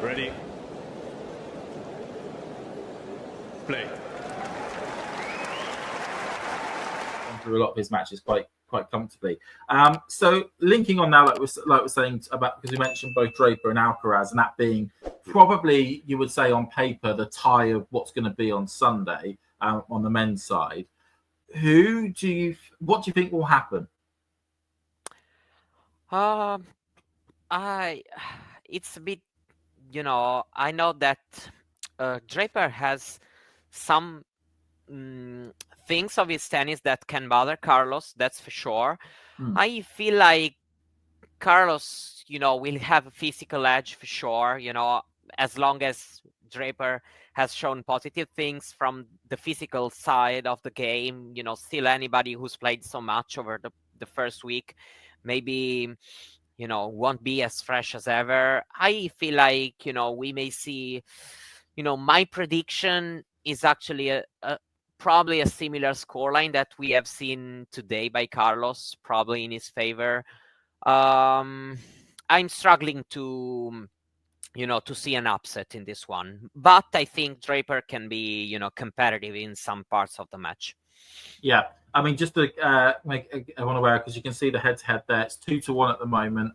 Ready. Play. Gone through a lot of his matches quite comfortably. So linking on now, like we're saying about, because we mentioned both Draper and Alcaraz, and that being probably, you would say on paper, the tie of what's going to be on Sunday on the men's side. What do you think will happen? Um, I, it's a bit, I know that Draper has some things of his tennis that can bother Carlos, that's for sure. I feel like Carlos, will have a physical edge for sure, as long as Draper has shown positive things from the physical side of the game. Still anybody who's played so much over the first week, maybe, won't be as fresh as ever. I feel like, we may see, my prediction is actually probably a similar scoreline that we have seen today by Carlos, probably in his favor. I'm struggling to see an upset in this one, but I think Draper can be competitive in some parts of the match. Yeah, I mean, just to make everyone aware, because you can see the head-to-head there, it's 2-1 at the moment.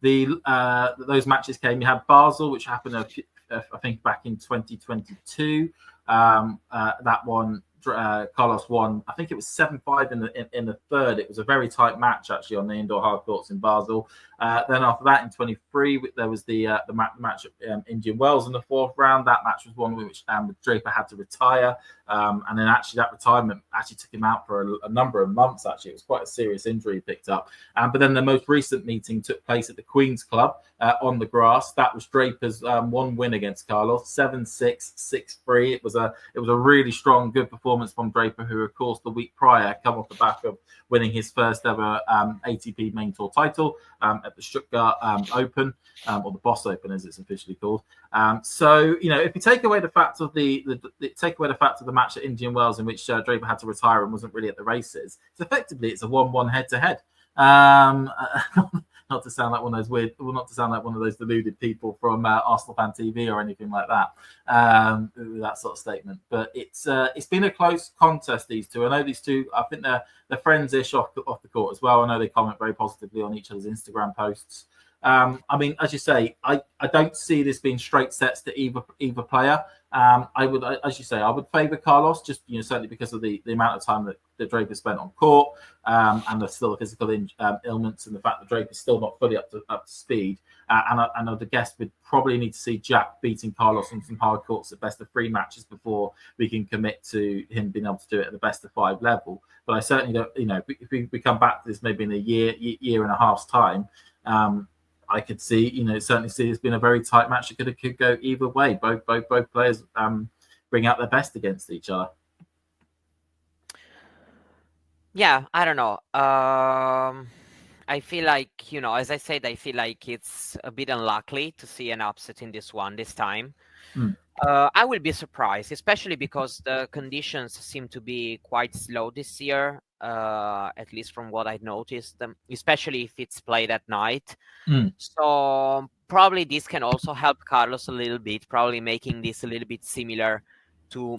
Those matches came. You had Basel, which happened, I think, back in 2022. That one, Carlos won. I think it was 7-5 in the third. It was a very tight match actually on the indoor hard courts in Basel. Then after that, in 23, there was the match at Indian Wells in the fourth round. That match was one which Draper had to retire, and then actually that retirement actually took him out for a number of months. Actually, it was quite a serious injury he picked up. But then the most recent meeting took place at the Queen's Club on the grass. That was Draper's one win against Carlos, 7-6, 6-3. It was a really strong, good performance from Draper, who, of course, the week prior come off the back of winning his first ever ATP main tour title at the Stuttgart Open, or the Boss Open as it's officially called. So if you take away the fact of the match at Indian Wells in which Draper had to retire and wasn't really at the races, it's a 1-1 head-to-head. Not to sound like one of those weird, well, not to sound like one of those deluded people from Arsenal Fan TV or anything like that, with that sort of statement. But it's been a close contest, these two. I know these two, I think they're friends-ish off the court as well. I know they comment very positively on each other's Instagram posts. I mean, as you say, I don't see this being straight sets to either player. I would, as you say, I would favour Carlos, just certainly because of the amount of time that Draper spent on court, and there's still the physical ailments and the fact that Draper's still not fully up to speed. And I would guess we'd probably need to see Jack beating Carlos on some hard courts at best of 3 matches before we can commit to him being able to do it at the best of 5 level. But I certainly don't. If we come back to this maybe in a year and a half's time. I could see, certainly see it's been a very tight match. It could go either way. Both players bring out their best against each other. Yeah, I don't know. I feel like, as I said, I feel like it's a bit unlikely to see an upset in this one this time. I will be surprised, especially because the conditions seem to be quite slow this year, at least from what I've noticed, especially if it's played at night. So probably this can also help Carlos a little bit, probably making this a little bit similar to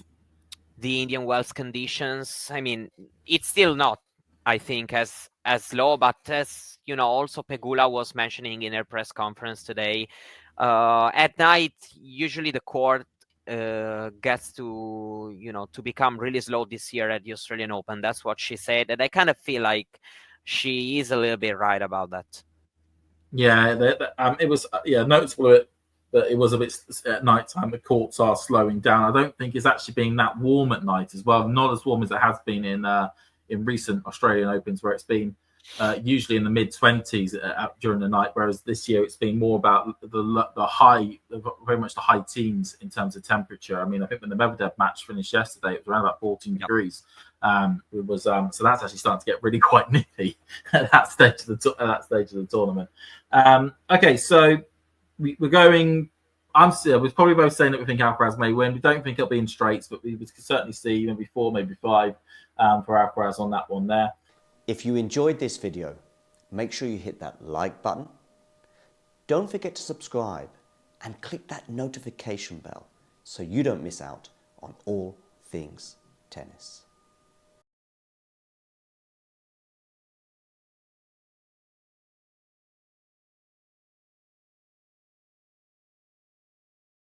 the Indian Wells conditions. I mean, it's still not, I think, as low, but as also Pegula was mentioning in her press conference today, at night usually the court gets to to become really slow this year at the Australian Open. That's what she said, and I kind of feel like she is a little bit right about that. Yeah, it was noticeable that it was a bit at night time. The courts are slowing down. I don't think it's actually been that warm at night as well. Not as warm as it has been in recent Australian Opens, where it's been usually in the mid-20s during the night, whereas this year it's been more about the high, very much the high teens in terms of temperature. I mean, I think when the Medvedev match finished yesterday, it was around about 14 degrees. It was so that's actually starting to get really quite nippy at that stage of the tournament. Okay, so we're going. We're probably both saying that we think Alcaraz may win. We don't think it'll be in straights, but we could certainly see maybe 4, maybe 5 for Alcaraz on that one there. If you enjoyed this video, make sure you hit that like button. Don't forget to subscribe and click that notification bell so you don't miss out on all things tennis.